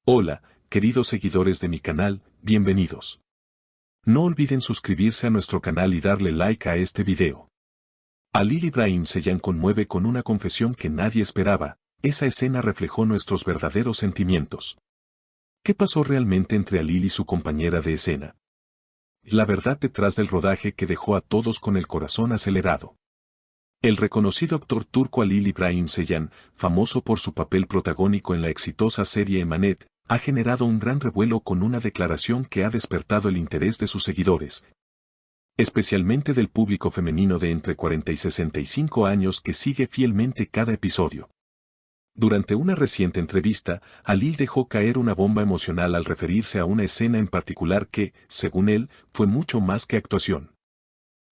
Hola, queridos seguidores de mi canal, bienvenidos. No olviden suscribirse a nuestro canal y darle like a este video. Halil İbrahim Ceylan conmueve con una confesión que nadie esperaba. Esa escena reflejó nuestros verdaderos sentimientos. ¿Qué pasó realmente entre Halil y su compañera de escena? La verdad detrás del rodaje que dejó a todos con el corazón acelerado. El reconocido actor turco Halil İbrahim Ceylan, famoso por su papel protagónico en la exitosa serie Emanet, ha generado un gran revuelo con una declaración que ha despertado el interés de sus seguidores, especialmente del público femenino de entre 40 y 65 años que sigue fielmente cada episodio. Durante una reciente entrevista, Halil dejó caer una bomba emocional al referirse a una escena en particular que, según él, fue mucho más que actuación.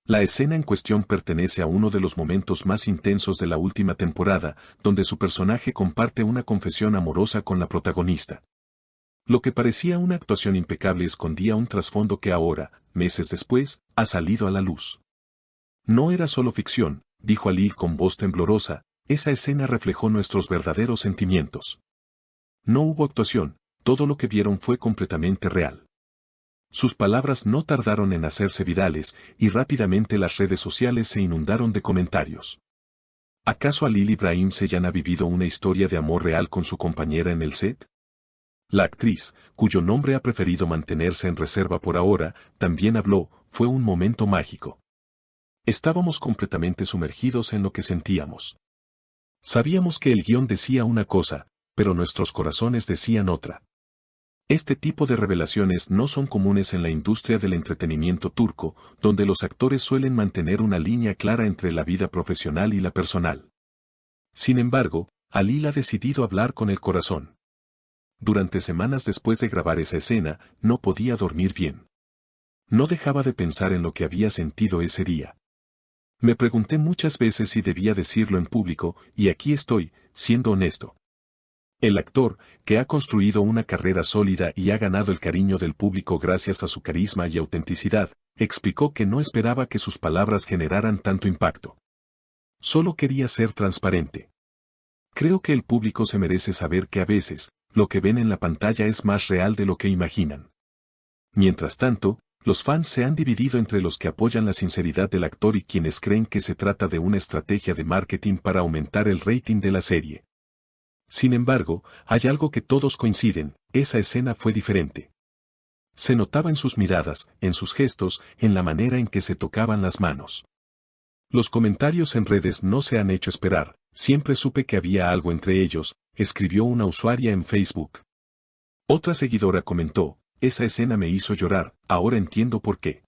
La escena en cuestión pertenece a uno de los momentos más intensos de la última temporada, donde su personaje comparte una confesión amorosa con la protagonista. Lo que parecía una actuación impecable escondía un trasfondo que ahora, meses después, ha salido a la luz. No era solo ficción, dijo Halil con voz temblorosa, esa escena reflejó nuestros verdaderos sentimientos. No hubo actuación, todo lo que vieron fue completamente real. Sus palabras no tardaron en hacerse virales, y rápidamente las redes sociales se inundaron de comentarios. ¿Acaso Halil İbrahim Ceylan ha vivido una historia de amor real con su compañera en el set? La actriz, cuyo nombre ha preferido mantenerse en reserva por ahora, también habló, fue un momento mágico. Estábamos completamente sumergidos en lo que sentíamos. Sabíamos que el guión decía una cosa, pero nuestros corazones decían otra. Este tipo de revelaciones no son comunes en la industria del entretenimiento turco, donde los actores suelen mantener una línea clara entre la vida profesional y la personal. Sin embargo, Halil ha decidido hablar con el corazón. Durante semanas después de grabar esa escena, no podía dormir bien. No dejaba de pensar en lo que había sentido ese día. Me pregunté muchas veces si debía decirlo en público, y aquí estoy, siendo honesto. El actor, que ha construido una carrera sólida y ha ganado el cariño del público gracias a su carisma y autenticidad, explicó que no esperaba que sus palabras generaran tanto impacto. Solo quería ser transparente. Creo que el público se merece saber que a veces, lo que ven en la pantalla es más real de lo que imaginan. Mientras tanto, los fans se han dividido entre los que apoyan la sinceridad del actor y quienes creen que se trata de una estrategia de marketing para aumentar el rating de la serie. Sin embargo, hay algo que todos coinciden, esa escena fue diferente. Se notaba en sus miradas, en sus gestos, en la manera en que se tocaban las manos. Los comentarios en redes no se han hecho esperar, siempre supe que había algo entre ellos, escribió una usuaria en Facebook. Otra seguidora comentó, esa escena me hizo llorar, ahora entiendo por qué.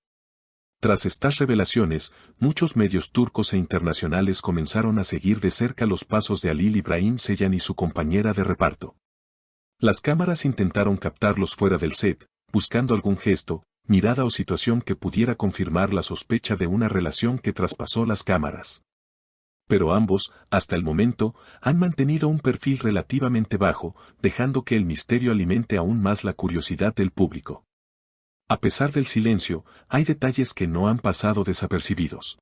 Tras estas revelaciones, muchos medios turcos e internacionales comenzaron a seguir de cerca los pasos de Halil İbrahim Ceylan y su compañera de reparto. Las cámaras intentaron captarlos fuera del set, buscando algún gesto, mirada o situación que pudiera confirmar la sospecha de una relación que traspasó las cámaras. Pero ambos, hasta el momento, han mantenido un perfil relativamente bajo, dejando que el misterio alimente aún más la curiosidad del público. A pesar del silencio, hay detalles que no han pasado desapercibidos.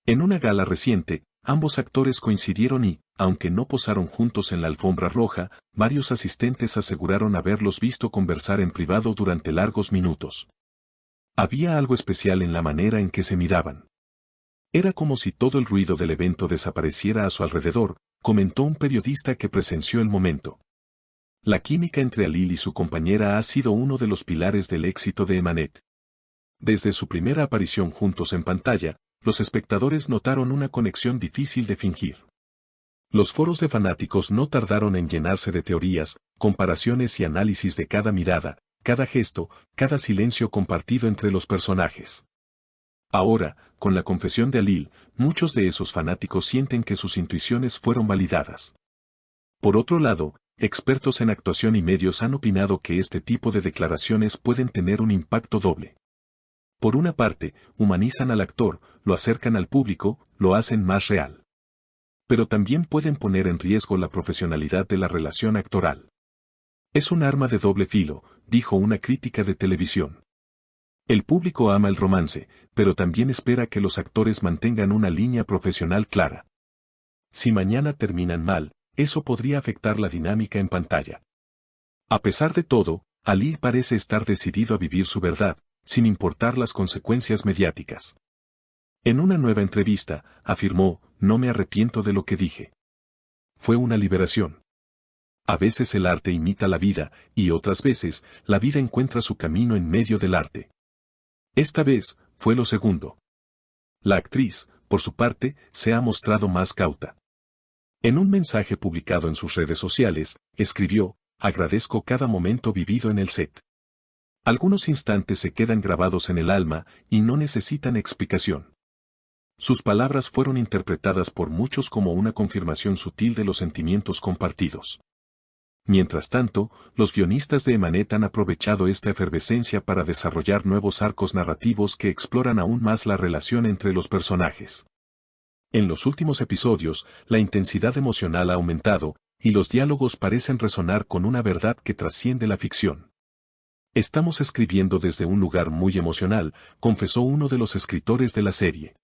En una gala reciente, ambos actores coincidieron y, aunque no posaron juntos en la alfombra roja, varios asistentes aseguraron haberlos visto conversar en privado durante largos minutos. Había algo especial en la manera en que se miraban. Era como si todo el ruido del evento desapareciera a su alrededor, comentó un periodista que presenció el momento. La química entre Halil y su compañera ha sido uno de los pilares del éxito de Emanet. Desde su primera aparición juntos en pantalla, los espectadores notaron una conexión difícil de fingir. Los foros de fanáticos no tardaron en llenarse de teorías, comparaciones y análisis de cada mirada, cada gesto, cada silencio compartido entre los personajes. Ahora, con la confesión de Halil, muchos de esos fanáticos sienten que sus intuiciones fueron validadas. Por otro lado, expertos en actuación y medios han opinado que este tipo de declaraciones pueden tener un impacto doble. Por una parte, humanizan al actor, lo acercan al público, lo hacen más real. Pero también pueden poner en riesgo la profesionalidad de la relación actoral. Es un arma de doble filo, dijo una crítica de televisión. El público ama el romance, pero también espera que los actores mantengan una línea profesional clara. Si mañana terminan mal, eso podría afectar la dinámica en pantalla. A pesar de todo, Ali parece estar decidido a vivir su verdad, sin importar las consecuencias mediáticas. En una nueva entrevista, afirmó, no me arrepiento de lo que dije. Fue una liberación. A veces el arte imita la vida, y otras veces, la vida encuentra su camino en medio del arte. Esta vez, fue lo segundo. La actriz, por su parte, se ha mostrado más cauta. En un mensaje publicado en sus redes sociales, escribió, agradezco cada momento vivido en el set. Algunos instantes se quedan grabados en el alma, y no necesitan explicación. Sus palabras fueron interpretadas por muchos como una confirmación sutil de los sentimientos compartidos. Mientras tanto, los guionistas de Emanet han aprovechado esta efervescencia para desarrollar nuevos arcos narrativos que exploran aún más la relación entre los personajes. En los últimos episodios, la intensidad emocional ha aumentado, y los diálogos parecen resonar con una verdad que trasciende la ficción. Estamos escribiendo desde un lugar muy emocional, confesó uno de los escritores de la serie.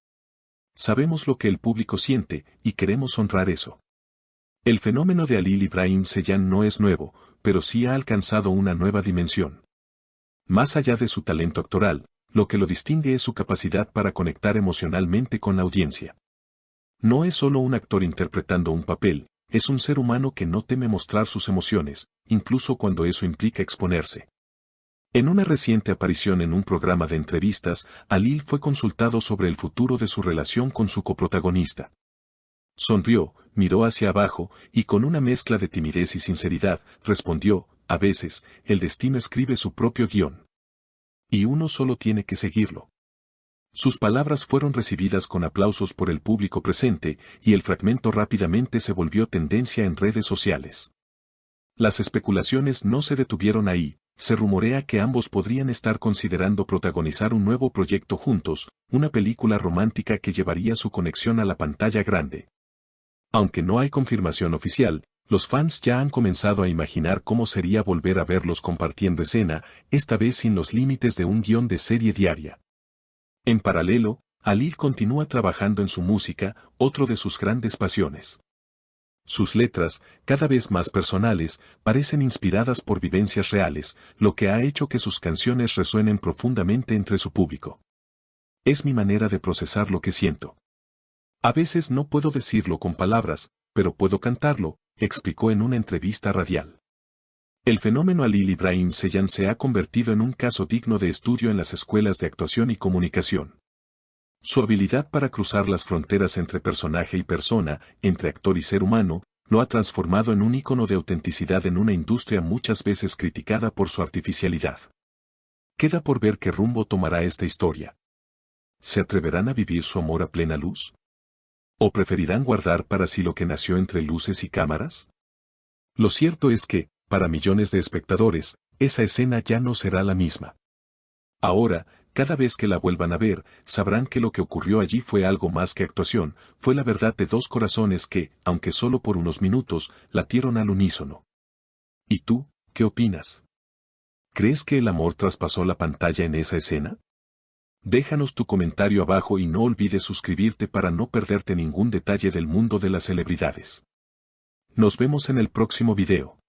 Sabemos lo que el público siente, y queremos honrar eso. El fenómeno de Halil Ibrahim Ceylan no es nuevo, pero sí ha alcanzado una nueva dimensión. Más allá de su talento actoral, lo que lo distingue es su capacidad para conectar emocionalmente con la audiencia. No es solo un actor interpretando un papel, es un ser humano que no teme mostrar sus emociones, incluso cuando eso implica exponerse. En una reciente aparición en un programa de entrevistas, Halil fue consultado sobre el futuro de su relación con su coprotagonista. Sonrió, miró hacia abajo, y con una mezcla de timidez y sinceridad, respondió, a veces, el destino escribe su propio guión. Y uno solo tiene que seguirlo. Sus palabras fueron recibidas con aplausos por el público presente, y el fragmento rápidamente se volvió tendencia en redes sociales. Las especulaciones no se detuvieron ahí, se rumorea que ambos podrían estar considerando protagonizar un nuevo proyecto juntos, una película romántica que llevaría su conexión a la pantalla grande. Aunque no hay confirmación oficial, los fans ya han comenzado a imaginar cómo sería volver a verlos compartiendo escena, esta vez sin los límites de un guión de serie diaria. En paralelo, Halil continúa trabajando en su música, otro de sus grandes pasiones. Sus letras, cada vez más personales, parecen inspiradas por vivencias reales, lo que ha hecho que sus canciones resuenen profundamente entre su público. Es mi manera de procesar lo que siento. A veces no puedo decirlo con palabras, pero puedo cantarlo, explicó en una entrevista radial. El fenómeno Halil Ibrahim Ceylan se ha convertido en un caso digno de estudio en las escuelas de actuación y comunicación. Su habilidad para cruzar las fronteras entre personaje y persona, entre actor y ser humano, lo ha transformado en un ícono de autenticidad en una industria muchas veces criticada por su artificialidad. Queda por ver qué rumbo tomará esta historia. ¿Se atreverán a vivir su amor a plena luz? ¿O preferirán guardar para sí lo que nació entre luces y cámaras? Lo cierto es que, para millones de espectadores, esa escena ya no será la misma. Ahora, cada vez que la vuelvan a ver, sabrán que lo que ocurrió allí fue algo más que actuación, fue la verdad de dos corazones que, aunque solo por unos minutos, latieron al unísono. ¿Y tú, qué opinas? ¿Crees que el amor traspasó la pantalla en esa escena? Déjanos tu comentario abajo y no olvides suscribirte para no perderte ningún detalle del mundo de las celebridades. Nos vemos en el próximo video.